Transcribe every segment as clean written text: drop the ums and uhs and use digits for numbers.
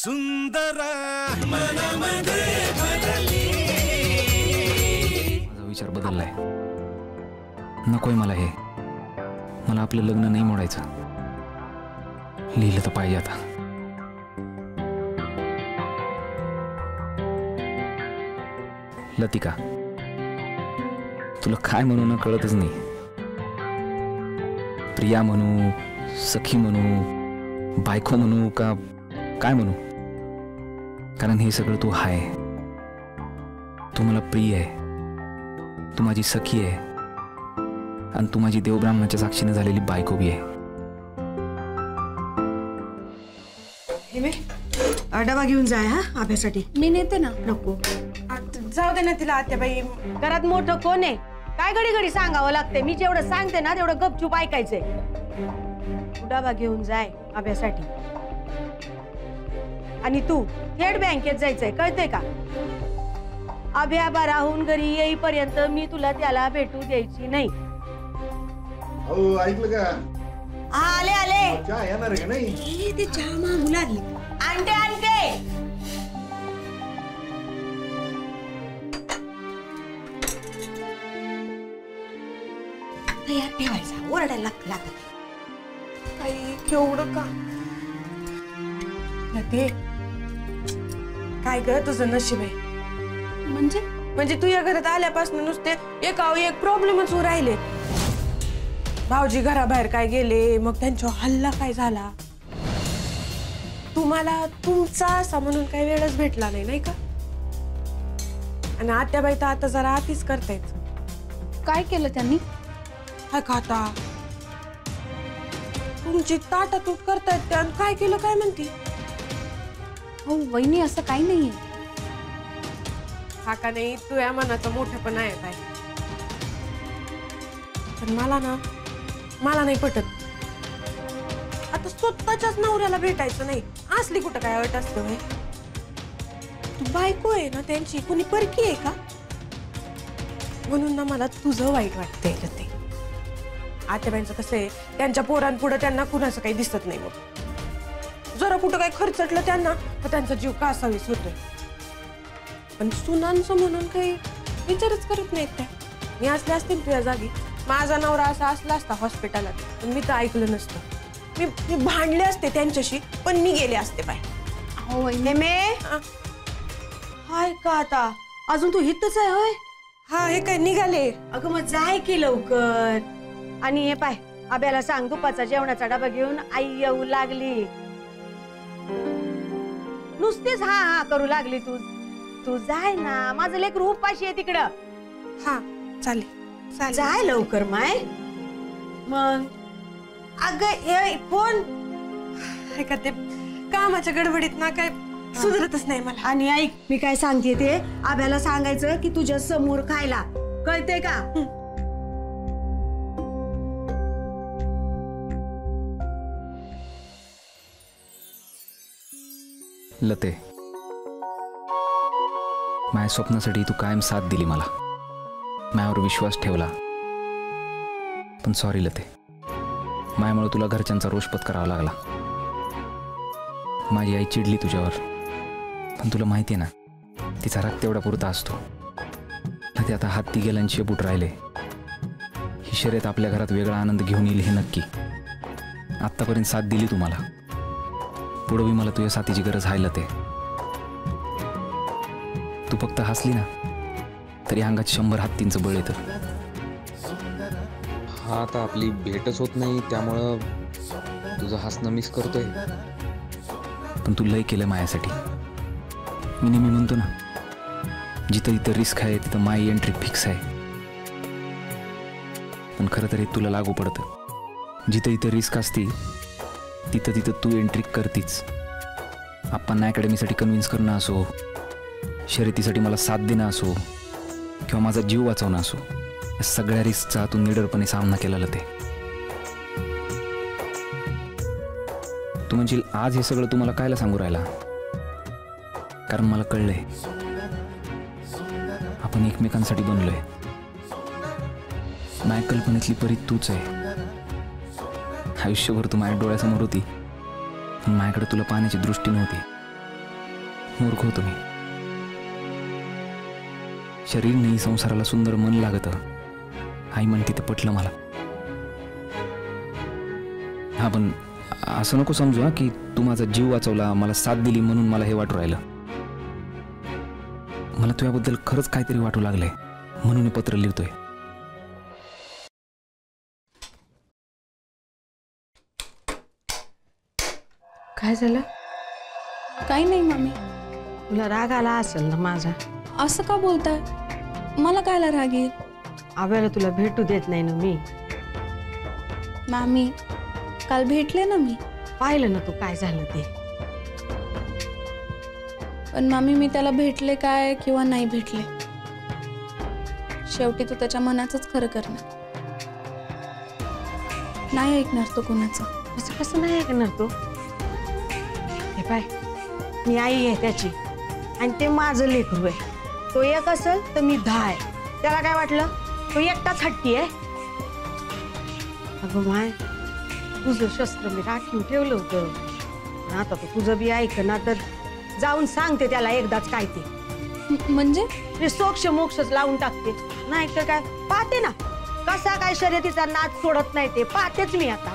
सुंदर मनामध्ये भरली. माझा विचार बदललाय. नकोय मला हे. मला आपलं लग्न नाही मोडायचं. लिहिलं तर पाहिजे आता. लतिका, तुला काय म्हणू ना कळतच नाही. प्रिया म्हणू, सखी म्हणू, बायको म्हणू का काय म्हणू, कारण हे सगळं तू हाय. तू मला प्रिय आहे, तू माझी सखी आहे आणि तू माझी देवब्राह्मणाच्या साक्षीने झालेली बायको बी आहे. डबा घेऊन जाय हा अभ्यासाठी. मी नेते ना. नको जाऊ दे ना तिला. आत्याबाई घरात मोठं कोण आहे? काय घडी घडी सांगावं लागते. मी जेवढं सांगते ना तेवढं गपचूप ऐकायचंय. डबा घेऊन जाय अभ्यासाठी. आणि तू थेट बँकेत जायचंय, कळतंय का? अभ्याबा राहून घरी येईपर्यंत मी तुला त्याला भेटू द्यायची नाही. हो ऐकलं का? आले आले. चहा येणार आहे का नाही? ते चहा मागू लागली. आणते आणते. तयार ठेवायचा. ओरडायला लागत. आई केवढं का ते काय ग तुझं नशीब आहे. म्हणजे तू या घरात आल्यापासून नुसते एकावर एक प्रॉब्लेमच होऊ राहिले. भाऊजी घराबाहेर काय गेले, मग त्यांच्या हल्ला काय झाला. तुम्हाला तुमचा असा म्हणून काही वेळच भेटला नाही का? आणि आत्याबाई तर आता जरा आतीच करतायत. काय केलं त्यांनी? हा खाता तुमची ताटातूट करतायत त्या. काय केलं काय म्हणती? हो वहिनी, असं काही नाहीये. हा का नाही, तू या मनाचं मोठं पण आहे काय. पण मला नाही पटत. आता स्वतःच्याच नवऱ्याला भेटायचं नाही असली कुठं काय अट असते होय? तू बायको आहे ना त्यांची, कोणी परकी आहे का? म्हणून ना मला तुझं वाईट वाटतंय ते. आत्याबाईंचं कसं आहे, त्यांच्या पोरांपुढे त्यांना कुणाचं काही दिसत नाही. मग जरा कुठं काय खर्चटलं त्यांना तर त्यांचा जीव कासावीस होतोय. पण सुनांचं म्हणून काही विचारच करत नाहीत त्या. मी असले असते तुझ्या जागी, माझा नवरा असा असला असता हॉस्पिटलात, पण मी तर ऐकलं नसतं. मी भांडले असते त्यांच्याशी, पण मी गेले असते बाय. हो वहिनी. हाय का आता अजून तू हितच आहे होय? हा हे काय निघाले? अगं मग जाय की लवकर. आणि हे पाय, आब्याला सांग दुपारचा जेवणाचा डबा घेऊन आई येऊ लागली. नुसतीच हा हा करू लागली. तू जाय ना, माझं लेकरू उपाशी आहे तिकडं. हा चालेल. जाय लवकर माय. मग अगं फोन का ते कामाच्या गडबडीत ना काय सुधरतच नाही मला. आणि ऐक, मी काय सांगते ते आब्याला सांगायचं की तुझ्या समोर खायला, कळतंय का? लते, माझ्या स्वप्नासाठी तू कायम साथ दिली मला, माझ्यावर विश्वास ठेवला. पण सॉरी लते, माझ्यामुळे तुला घरच्यांचा रोष पत्करावा लागला. माझी आई चिडली तुझ्यावर, पण तुला माहिती आहे ना तिचा राग तेवढा पुरता असतो. ते आता हाती गेला आणि शेपूट राहिले. ही शर्यत आपल्या घरात वेगळा आनंद घेऊन येईल हे नक्की. आत्तापर्यंत साथ दिली तुम्हाला, पुढं बी मला तुझ्या साथीची गरज आहे लते. तू फक्त हसली ना तरी अंगात 100 हत्तींचं बळ येतं. हा आता आपली भेटच होत नाही त्यामुळं तुझं हसणं मिस करतोय. पण तू लय केलं माझ्यासाठी. मी नेहमी म्हणतो ना, जिथं इथं रिस्क आहे तिथं माय एंट्री फिक्स आहे. पण खरं तर हे तुला लागू पडतं. जिथं इथं रिस्क असती तिथं तिथं तू एंट्री करतीच. आप्पांना अकॅडमीसाठी कन्व्हिन्स करणं असो, शर्यतीसाठी मला साथ देणं असो, किंवा माझा जीव वाचवणं असो, या सगळ्या रिस्कचा तू निडरपणे सामना केला ते. तू म्हणशील आज हे सगळं तू मला कायला सांगू राहिला? कारण मला कळलंय आपण एकमेकांसाठी बनलोय. माझ्या कल्पनेतली परी तूच आहे. आयुष्यभर तू माझ्या डोळ्यासमोर होती, पण माझ्याकडे तुला पाहण्याची दृष्टी नव्हती. मूर्ख होतो मी. शरीर नाही संसाराला सुंदर मन लागत. आई म्हणते ते पटलं मला. हा पण असं नको समजू हा की तू माझा जीव वाचवला, मला साथ दिली म्हणून मला हे वाटू राहिलं. मला तुझ्याबद्दल खरंच काहीतरी वाटू लागलंय म्हणून हे पत्र लिहितोय. काय झालं? काही नाही मामी. तुला राग आला असेल ना माझा? असं का बोलताय? मला कायला राग येईल? आव्याला तुला भेटू देत नाही ना मी. मामी काल भेटले ना मी. पाहिलं ना तू काय झालं ते. पण मामी मी त्याला भेटले काय किंवा नाही भेटले, शेवटी तो त्याच्या मनाचंच खरं करणार. नाही ऐकणार तो कोणाचं. असं कसं नाही ऐकणार तो? हे पाय, मी आई आहे त्याची आणि ते माझं लेकरू आहे. तो एक असेल तर मी 10 आहे. त्याला काय वाटलं? तो एकटाच हट्टी आहे. अगं माय, तुझं शस्त्र मी राखीव ठेवलं होतं. आता तो तुझं बी ऐक ना, तर जाऊन सांगते त्याला एकदाच काय ते. म्हणजे सोक्ष मोक्षच लावून टाकते. नाही तर काय, पाहते ना कसा काय शर्यतीचा नाच सोडत नाही ते पाहतेच मी आता.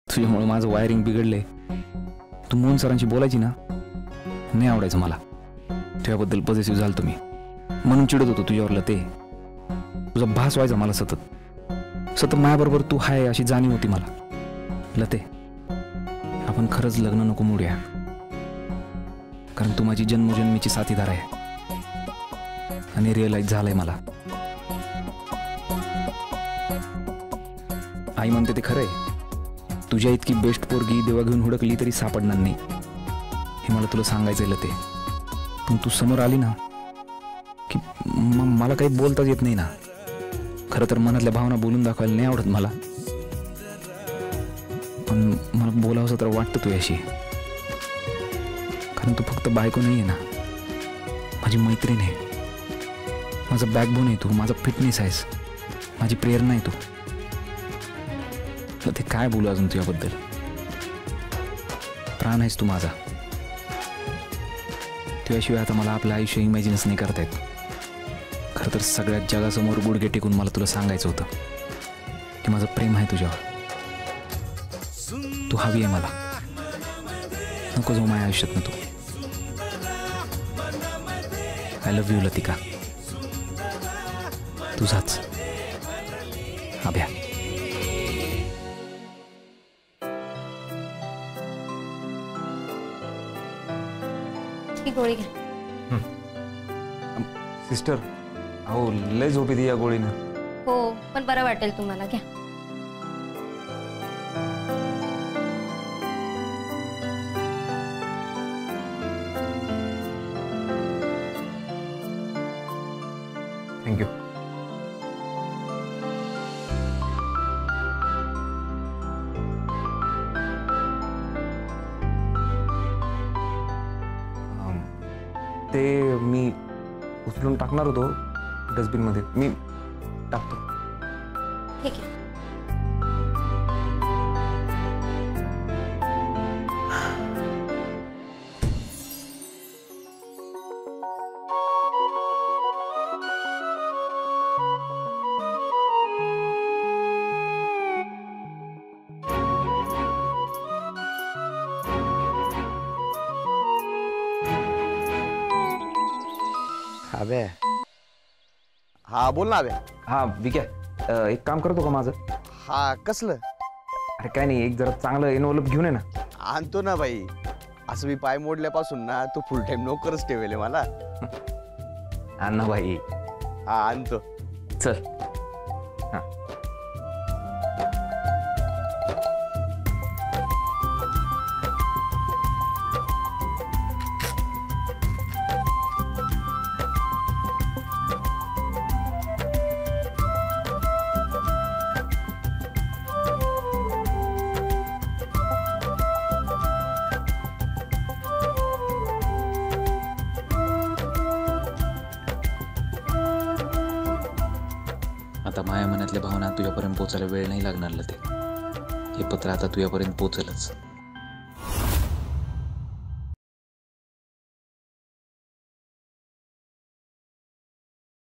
तुझ्यामुळे माझं वायरिंग बिघडलंय. तू मोहन सरांशी बोलायची ना, नाही आवडायचं मला. तुझ्याबद्दल पॉझिटिव्ह झालं तुम्ही म्हणून चिडत होतो तुझ्यावरला. ते तुझा भास व्हायचा मला सतत सतत माझ्याबरोबर तू हाय अशी जाणीव होती मला. लते, आपण खरंच लग्न नको मोडूया, कारण तू माझी जन्मोजन्मीची साथीदार आहे आणि रिअलाइज झालंय मला. आई म्हणते ते खरंय, तुझ्या इतकी बेस्ट पोरगी देवा घेऊन हुडकली तरी सापडणार नाही. हे मला तुला सांगायचंय लते. पण तू समोर आली ना की मला काही बोलताच येत नाही ना. खरं तर मनातल्या भावना बोलून दाखवायला नाही आवडत मला, पण मला बोलावंसं तर वाटतं तुझ्याशी. कारण तू फक्त बायको नाही आहे ना, माझी मैत्रीण आहे, माझा बॅकबोन आहे तू, माझा फिटनेस आहेस, माझी प्रेरणा आहे तू. ते काय बोलू अजून तुझ्याबद्दल. प्राण आहेस तू माझा. तुझ्याशिवाय आता मला आपलं आयुष्य इमॅजिनच नाही करता येत. खरं तर सगळ्यात जगासमोर गुडघे टेकून मला तुला सांगायचं होतं की माझं प्रेम आहे तुझ्यावर. तू हवी आहे मला. नको जाऊ माझ्या आयुष्यात ना तू. I love you Latika. तुझाच अभ्या. ही गोळी घ्या. सिस्टर, अहो लय झोप येते या गोळीनं. हो, पण बरं वाटेल तुम्हाला. घ्या. थँक्यू. ते मी उचलून टाकणार होतो डस्टबिनमध्ये. मी टाकतो. ठीक आहे. अबे, हा बोल ना. अबे, हा विक्या, एक काम करतो का माझं? हा कसलं? अरे काय नाही, एक जरा चांगलं एनवलप घेऊन ये ना. आणतो ना बाई. असं मी पाय मोडल्यापासून ना तू फुल टाइम नोकरच ठेवले मला. आण ना भाई. हा आणतो. चल. हा. आता माझ्या मनातल्या भावना तुझ्यापर्यंत पोचायला वेळ नाही लागणार ते. हे पत्र आता तुझ्यापर्यंत पोचलच.